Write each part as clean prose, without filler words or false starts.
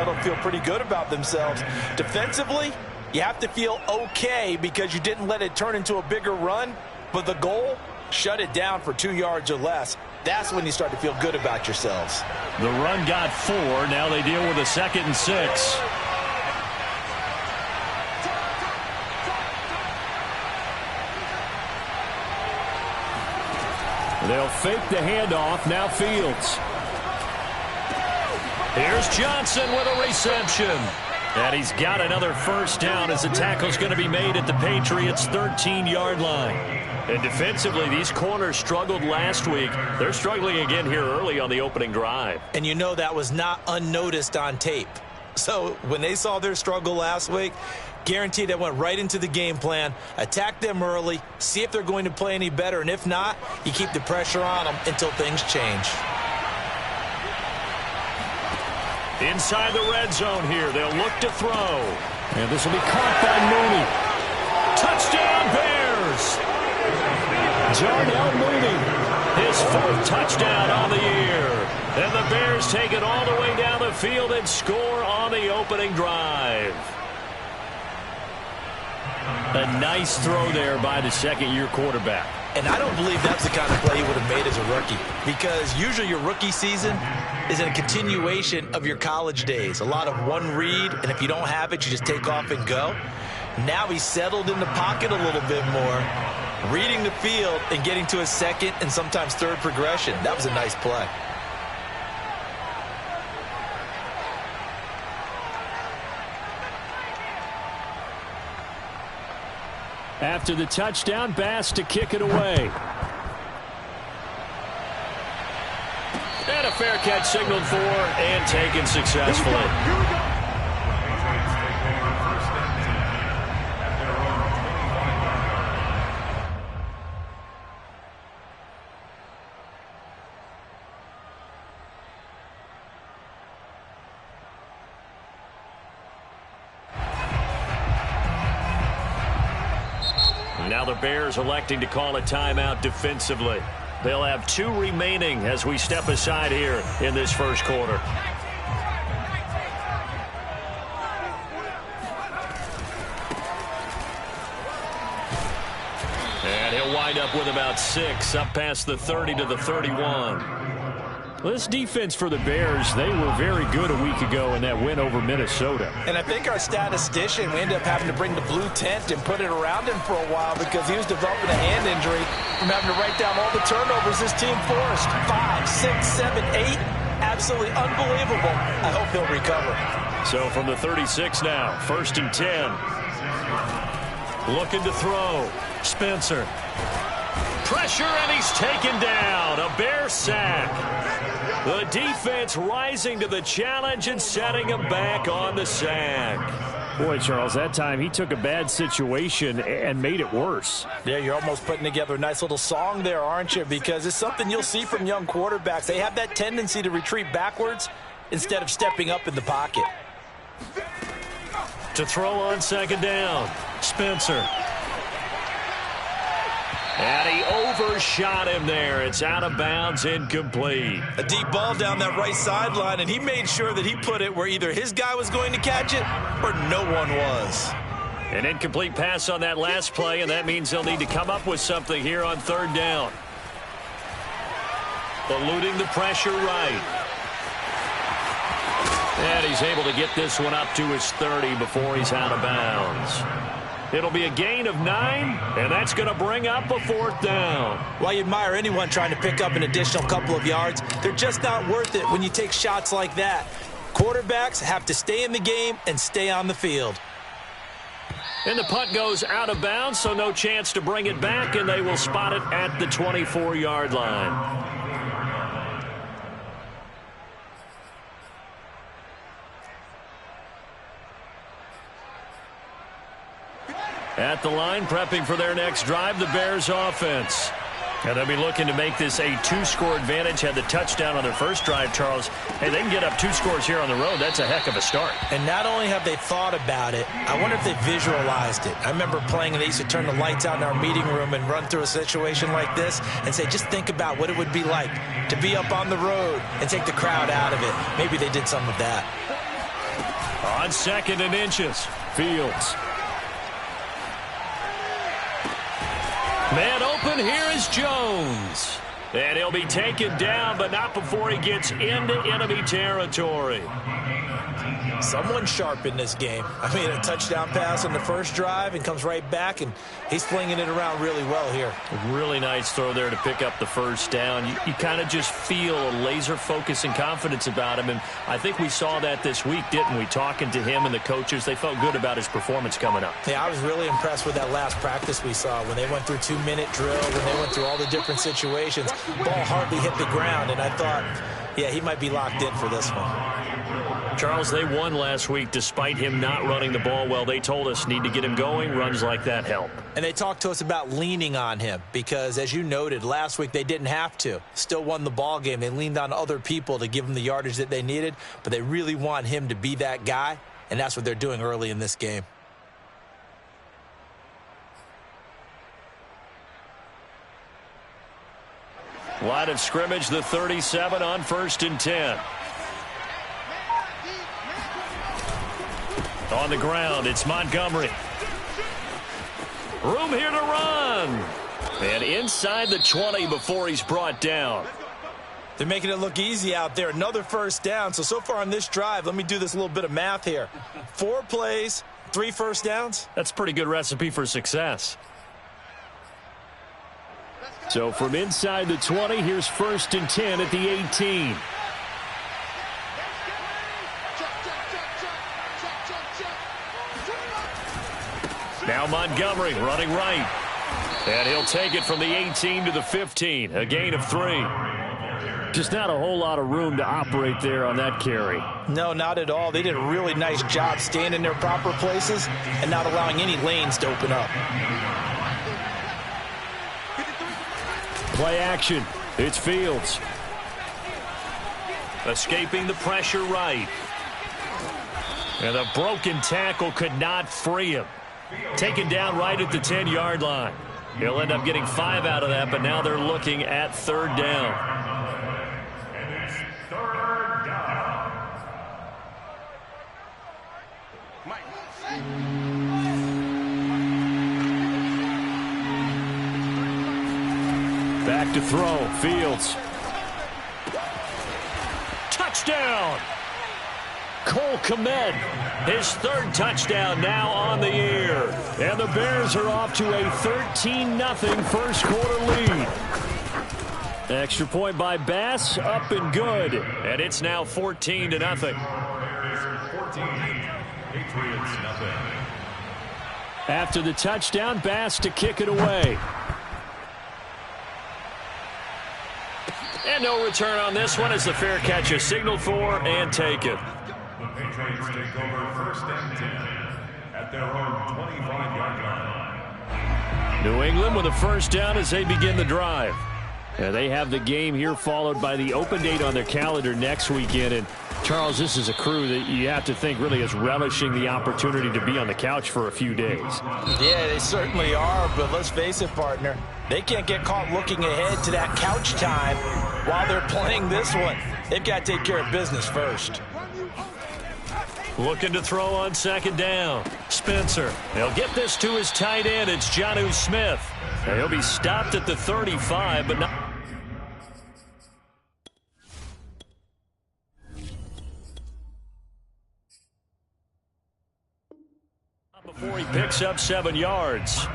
They'll feel pretty good about themselves. Defensively, you have to feel okay because you didn't let it turn into a bigger run, but the goal, shut it down for 2 yards or less. That's when you start to feel good about yourselves. The run got 4. Now they deal with a 2nd and 6. They'll fake the handoff. Now Fields. Here's Johnson with a reception. And he's got another first down as the tackle's going to be made at the Patriots' 13-yard line. And defensively, these corners struggled last week. They're struggling again here early on the opening drive. And you know that was not unnoticed on tape. So when they saw their struggle last week, guaranteed that went right into the game plan. Attack them early, see if they're going to play any better, and if not, you keep the pressure on them until things change. Inside the red zone here, they'll look to throw. And this will be caught by Mooney. Touchdown, Bears! Darnell Mooney, his 4th touchdown on the year. And the Bears take it all the way down the field and score on the opening drive. A nice throw there by the second-year quarterback. And I don't believe that's the kind of play he would have made as a rookie, because usually your rookie season is a continuation of your college days. A lot of one read, and if you don't have it, you just take off and go. Now he's settled in the pocket a little bit more, reading the field and getting to a second and sometimes third progression. That was a nice play. After the touchdown, Bass to kick it away. And a fair catch signaled for and taken successfully. Now the Bears electing to call a timeout defensively. They'll have 2 remaining as we step aside here in this first quarter. And he'll wind up with about 6, up past the 30 to the 31. Well, this defense for the Bears, they were very good a week ago in that win over Minnesota. And I think our statistician, we ended up having to bring the blue tent and put it around him for a while because he was developing a hand injury from having to write down all the turnovers this team forced. 5, 6, 7, 8. Absolutely unbelievable. I hope he'll recover. So from the 36 now, 1st and 10. Looking to throw. Spencer. Pressure, and he's taken down. A Bear sack. The defense rising to the challenge and setting him back on the sack. Boy, Charles, that time he took a bad situation and made it worse. Yeah, you're almost putting together a nice little song there, aren't you? Because it's something you'll see from young quarterbacks. They have that tendency to retreat backwards instead of stepping up in the pocket. To throw on 2nd down, Spencer. And he overshot him there. It's out of bounds, incomplete. A deep ball down that right sideline, and he made sure that he put it where either his guy was going to catch it or no one was. An incomplete pass on that last play, and that means they'll need to come up with something here on 3rd down. Eluding the pressure right. And he's able to get this one up to his 30 before he's out of bounds. It'll be a gain of 9, and that's going to bring up a 4th down. While you admire anyone trying to pick up an additional couple of yards, they're just not worth it when you take shots like that. Quarterbacks have to stay in the game and stay on the field. And the punt goes out of bounds, so no chance to bring it back, and they will spot it at the 24-yard line. At the line, prepping for their next drive, the Bears offense. And they'll be looking to make this a 2-score advantage. Had the touchdown on their first drive, Charles. Hey, they can get up 2 scores here on the road. That's a heck of a start. And not only have they thought about it, I wonder if they visualized it. I remember playing, and they used to turn the lights out in our meeting room and run through a situation like this and say, just think about what it would be like to be up on the road and take the crowd out of it. Maybe they did some of that. On 2nd and inches, Fields. Man open, here is Jones. And he'll be taken down, but not before he gets into enemy territory. Someone sharp in this game. I mean, a touchdown pass on the first drive and comes right back, and he's flinging it around really well here. A really nice throw there to pick up the first down. You kind of just feel a laser focus and confidence about him, and I think we saw that this week, didn't we? Talking to him and the coaches, they felt good about his performance coming up. Yeah, I was really impressed with that last practice we saw when they went through 2-minute drill, when they went through all the different situations. Ball hardly hit the ground, and I thought, yeah, he might be locked in for this one. Charles, they won last week despite him not running the ball well. They told us need to get him going. Runs like that help. And they talked to us about leaning on him because, as you noted, last week they didn't have to. Still won the ball game. They leaned on other people to give them the yardage that they needed, but they really want him to be that guy, and that's what they're doing early in this game. Line of scrimmage, the 37 on 1st and 10. On the ground, it's Montgomery. Room here to run. And inside the 20 before he's brought down. They're making it look easy out there. Another first down. So far on this drive, let me do this little bit of math here. 4 plays, 3 first downs. That's a pretty good recipe for success. So from inside the 20, here's 1st and 10 at the 18. Now Montgomery running right. And he'll take it from the 18 to the 15. A gain of 3. Just not a whole lot of room to operate there on that carry. No, not at all. They did a really nice job staying in their proper places and not allowing any lanes to open up. Play action. It's Fields. Escaping the pressure right. And a broken tackle could not free him. Taken down right at the 10-yard line. He'll end up getting 5 out of that, but now they're looking at 3rd down. And it's 3rd down. Back to throw. Fields. Touchdown! Cole Kmet, his 3rd touchdown now on the year. And the Bears are off to a 13-0 first quarter lead. Extra point by Bass, up and good. And it's now 14-0. Bears 14, Patriots nothing. After the touchdown, Bass to kick it away. And no return on this one as the fair catch is signaled for and taken. The Patriots take over 1st and 10 at their own 25-yard line. New England with a first down as they begin the drive. And they have the game here followed by the open date on their calendar next weekend. And Charles, this is a crew that you have to think really is relishing the opportunity to be on the couch for a few days. Yeah, they certainly are, but let's face it, partner. They can't get caught looking ahead to that couch time while they're playing this one. They've got to take care of business first. Looking to throw on 2nd down. Spencer. They'll get this to his tight end. It's Jonnu Smith. And he'll be stopped at the 35, but not. Before he picks up 7 yards.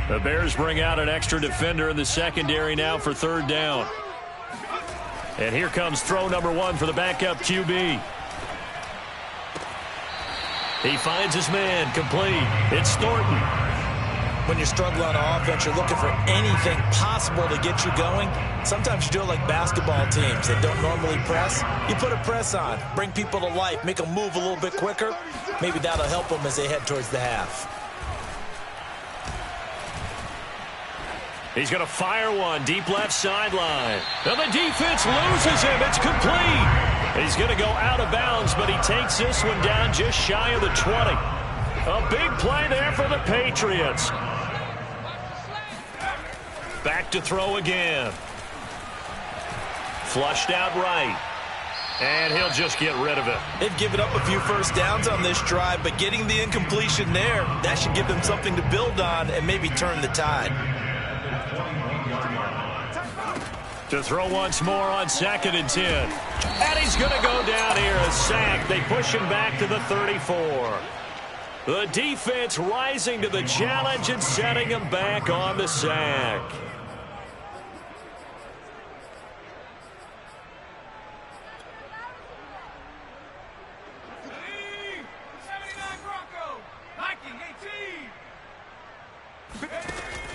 The Bears bring out an extra defender in the secondary now for 3rd down. And here comes throw number 1 for the backup QB. He finds his man, complete. It's Thornton. When you're struggling on offense, you're looking for anything possible to get you going. Sometimes you do it like basketball teams that don't normally press. You put a press on, bring people to life, make them move a little bit quicker. Maybe that'll help them as they head towards the half. He's going to fire one deep left sideline. Now the defense loses him. It's complete. He's going to go out of bounds, but he takes this one down just shy of the 20. A big play there for the Patriots. Back to throw again. Flushed out right. And he'll just get rid of it. They've given up a few first downs on this drive, but getting the incompletion there, that should give them something to build on and maybe turn the tide. To throw once more on 2nd and 10. And he's going to go down here, a sack. They push him back to the 34. The defense rising to the challenge and setting him back on the sack.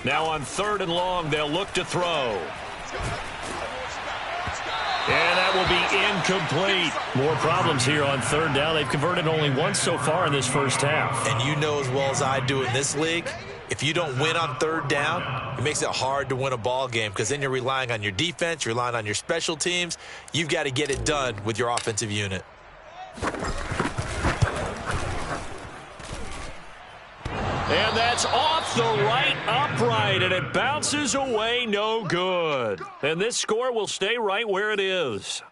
Now on 3rd and long, they'll look to throw. And that will be incomplete. More problems here on 3rd down. They've converted only once so far in this first half. And you know as well as I do in this league, if you don't win on 3rd down, it makes it hard to win a ball game because then you're relying on your defense, you're relying on your special teams. You've got to get it done with your offensive unit. And that's off the right upright, and it bounces away no good. And this score will stay right where it is.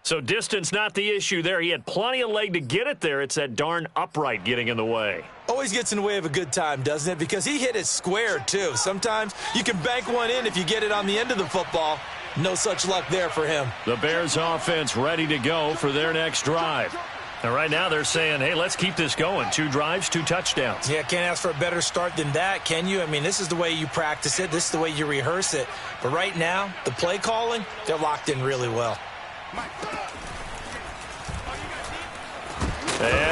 So distance not the issue there. He had plenty of leg to get it there. It's that darn upright getting in the way. Always gets in the way of a good time, doesn't it? Because he hit it square, too. Sometimes you can bank one in if you get it on the end of the football. No such luck there for him. The Bears offense ready to go for their next drive. And right now they're saying, hey, let's keep this going. 2 drives, 2 touchdowns. Yeah, can't ask for a better start than that, can you? I mean, this is the way you practice it. This is the way you rehearse it. But right now, the play calling, they're locked in really well. And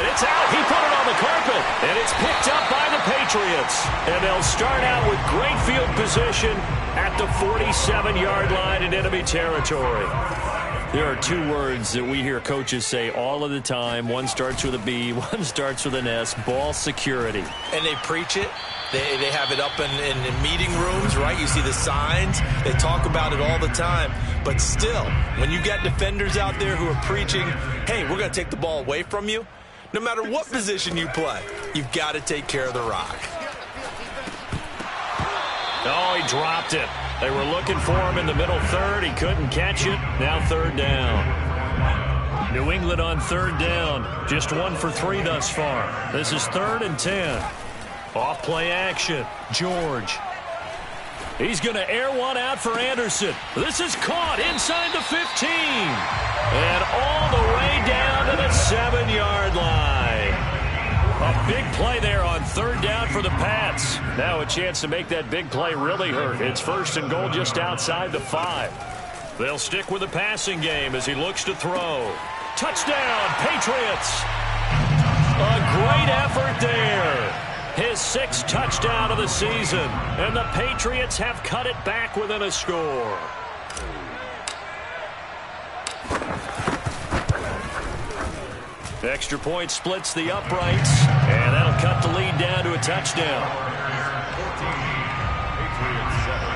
it's out. He put it on the carpet. And it's picked up by the Patriots. And they'll start out with great field position at the 47-yard line in enemy territory. There are 2 words that we hear coaches say all of the time. One starts with a B, one starts with an S, ball security. And they preach it. They have it up in meeting rooms, right? You see the signs. They talk about it all the time. But still, when you got defenders out there who are preaching, hey, we're going to take the ball away from you, no matter what position you play, you've got to take care of the rock. Oh, he dropped it. They were looking for him in the middle 3rd. He couldn't catch it. Now 3rd down. New England on 3rd down. Just 1 for 3 thus far. This is 3rd and 10. Off play action. George. He's going to air one out for Anderson. This is caught inside the 15. And all the way down to the 7-yard line. A big play there on 3rd down for the Pats. Now a chance to make that big play really hurt. It's 1st and goal just outside the 5. They'll stick with the passing game as he looks to throw. Touchdown, Patriots. A great effort there. His 6th touchdown of the season. And the Patriots have cut it back within a score. Extra point splits the uprights, and that'll cut the lead down to a touchdown. 14, Patriots 7.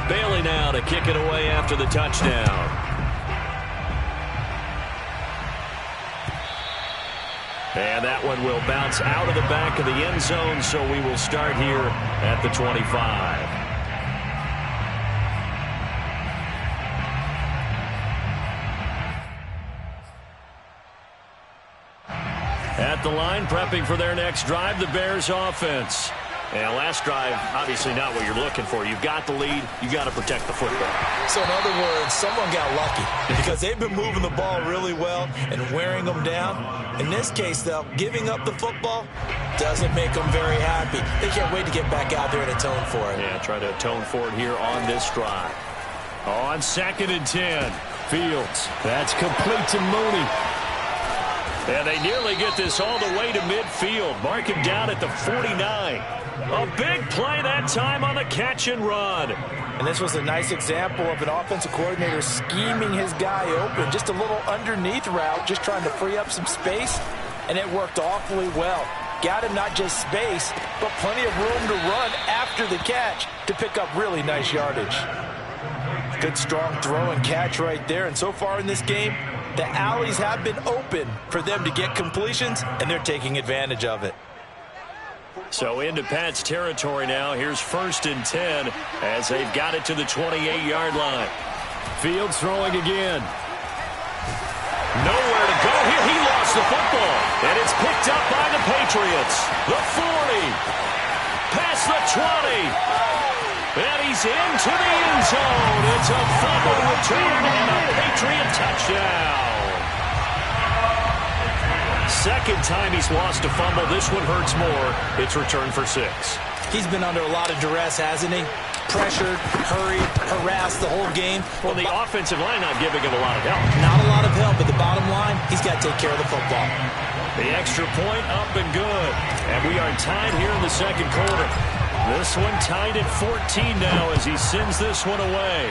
Bailey now to kick it away after the touchdown. And that one will bounce out of the back of the end zone, so we will start here at the 25. At the line, prepping for their next drive, the Bears offense. And last drive, obviously not what you're looking for. You've got the lead. You've got to protect the football. So in other words, someone got lucky because they've been moving the ball really well and wearing them down. In this case, though, giving up the football doesn't make them very happy. They can't wait to get back out there and atone for it. Yeah, try to atone for it here on this drive. On 2nd and 10, Fields. That's complete to Mooney. And they nearly get this all the way to midfield. Mark him down at the 49. A big play that time on the catch and run. And this was a nice example of an offensive coordinator scheming his guy open. Just a little underneath route, just trying to free up some space. And it worked awfully well. got him not just space, but plenty of room to run after the catch to pick up really nice yardage. Good strong throw and catch right there. And so far in this game, the alleys have been open for them to get completions, and they're taking advantage of it. So into Pat's territory now. Here's 1st and 10 as they've got it to the 28-yard line. Fields throwing again. Nowhere to go here. He lost the football. And it's picked up by the Patriots. The 40. Past the 20. And he's into the end zone. It's a fumble return and a Patriot touchdown. Second time he's lost a fumble. This one hurts more. It's returned for 6. He's been under a lot of duress, hasn't he? Pressured, hurried, harassed the whole game. Well, the offensive line not giving him a lot of help. Not a lot of help, but the bottom line, he's got to take care of the football. The extra point up and good. And we are tied here in the second quarter. This one tied at 14 now as he sends this one away.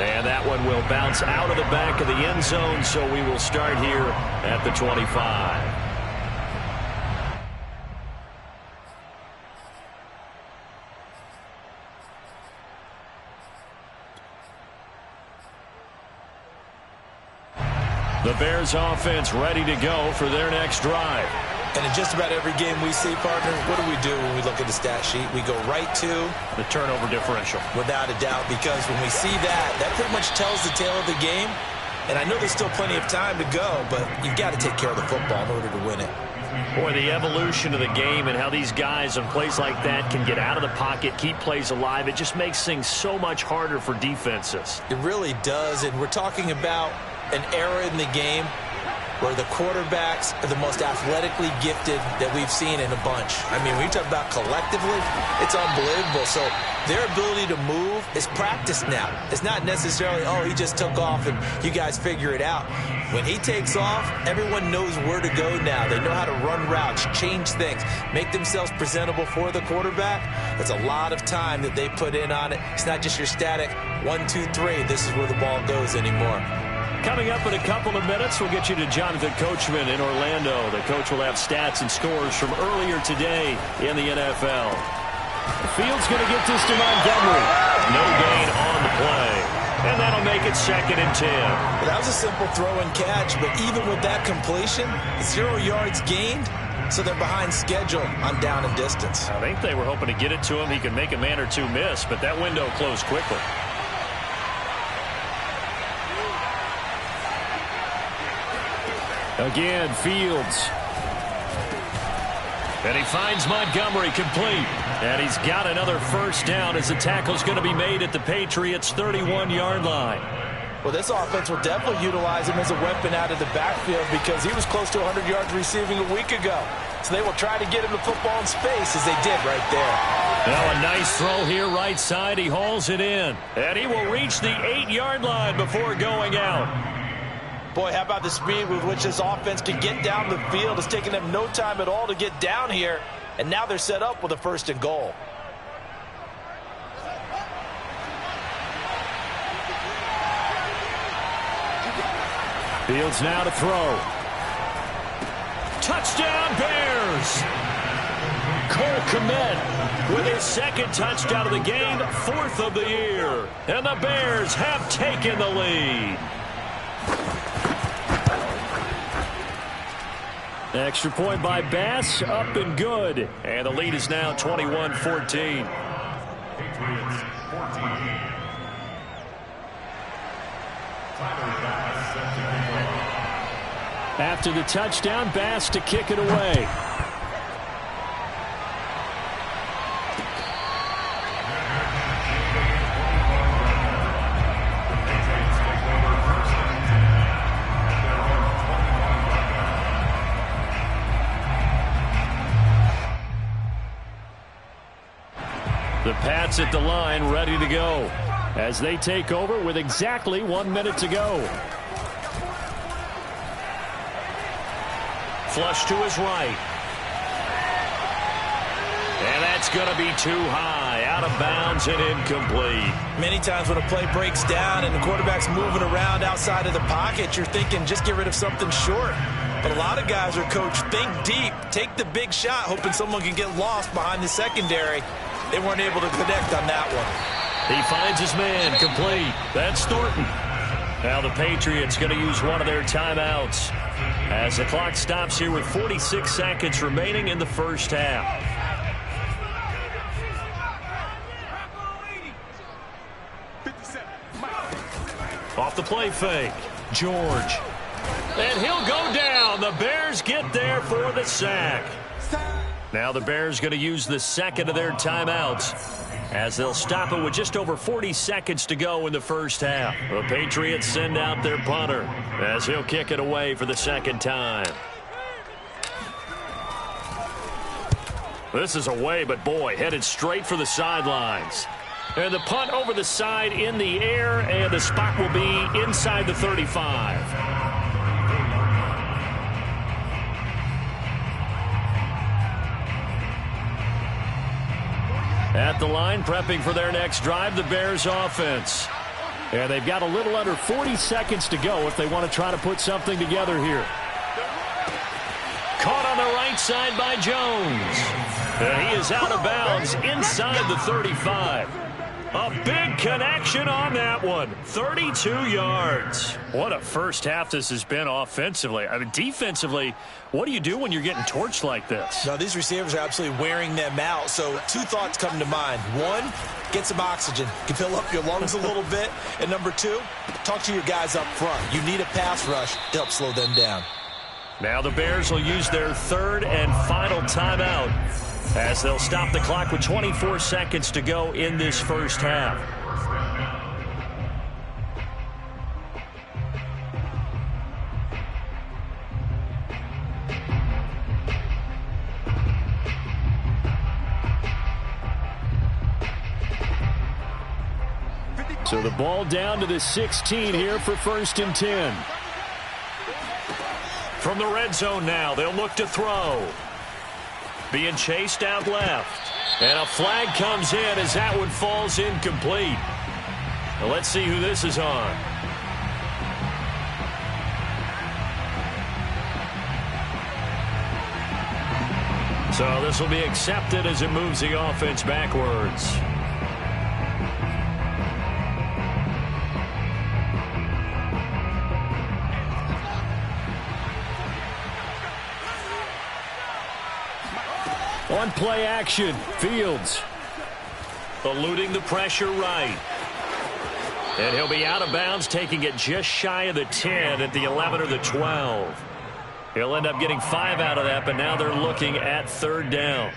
And that one will bounce out of the back of the end zone, so we will start here at the 25. The Bears offense ready to go for their next drive. And in just about every game we see, partner, what do when we look at the stat sheet? We go right to the turnover differential. Without a doubt, because when we see that, that pretty much tells the tale of the game. And I know there's still plenty of time to go, but you've got to take care of the football in order to win it. Boy, the evolution of the game and how these guys on plays like that can get out of the pocket, keep plays alive, it just makes things so much harder for defenses. It really does, and we're talking about an era in the game where the quarterbacks are the most athletically gifted that we've seen in a bunch. I mean, when you talk about collectively, it's unbelievable. So their ability to move is practiced now. It's not necessarily, oh, he just took off and you guys figure it out. When he takes off, everyone knows where to go now. They know how to run routes, change things, make themselves presentable for the quarterback. That's a lot of time that they put in on it. It's not just your static 1, 2, 3. This is where the ball goes anymore. Coming up in a couple of minutes, we'll get you to Jonathan Coachman in Orlando. The coach will have stats and scores from earlier today in the NFL. Fields going to get this to Montgomery. No gain on the play. And that'll make it 2nd and 10. Well, that was a simple throw and catch, but even with that completion, 0 yards gained, so they're behind schedule on down and distance. I think they were hoping to get it to him. He could make a man or two miss, but that window closed quickly. Again, Fields. And he finds Montgomery complete. And he's got another first down as the tackle's going to be made at the Patriots' 31-yard line. Well, this offense will definitely utilize him as a weapon out of the backfield because he was close to 100 yards receiving a week ago. So they will try to get him the football in space as they did right there. Now a nice throw here right side. He hauls it in. And he will reach the 8-yard line before going out. Boy, how about the speed with which this offense can get down the field? It's taken them no time at all to get down here. And now they're set up with a 1st and goal. Fields now to throw. Touchdown Bears! Cole Kmet with his 2nd touchdown of the game, 4th of the year. And the Bears have taken the lead. Extra point by Bass, up and good. And the lead is now 21-14. Patriots 14. After the touchdown, Bass to kick it away. The Pats at the line, ready to go as they take over with exactly 1 minute to go. Flush to his right. And that's going to be too high, out of bounds and incomplete. Many times when a play breaks down and the quarterback's moving around outside of the pocket, you're thinking just get rid of something short. But a lot of guys are coached, think deep, take the big shot, hoping someone can get lost behind the secondary. They weren't able to connect on that one. He finds his man, complete. That's Thornton. Now the Patriots going to use one of their timeouts as the clock stops here with 46 seconds remaining in the first half. Off the play fake, George. And he'll go down. The Bears get there for the sack. Now the Bears going to use the second of their timeouts as they'll stop it with just over 40 seconds to go in the first half. The Patriots send out their punter as he'll kick it away for the second time. This is away, but boy, headed straight for the sidelines. And the punt over the side in the air, and the spot will be inside the 35. At the line, prepping for their next drive, the Bears offense. And they've got a little under 40 seconds to go if they want to try to put something together here. Caught on the right side by Jones. And he is out of bounds inside the 35. A big connection on that one. 32 yards. What a first half this has been offensively. I mean, defensively, what do you do when you're getting torched like this? No, these receivers are absolutely wearing them out. So two thoughts come to mind. One, get some oxygen. You can fill up your lungs a little bit. And number two, talk to your guys up front. You need a pass rush to help slow them down. Now the Bears will use their third and final timeout as they'll stop the clock with 24 seconds to go in this first half. So the ball down to the 16 here for 1st and 10. From the red zone now, they'll look to throw. Being chased out left. And a flag comes in as that one falls incomplete. Now let's see who this is on. So this will be accepted as it moves the offense backwards. On play action, Fields eluding the pressure right. And he'll be out of bounds, taking it just shy of the 10 at the 11 or the 12. He'll end up getting 5 out of that, but now they're looking at 3rd down.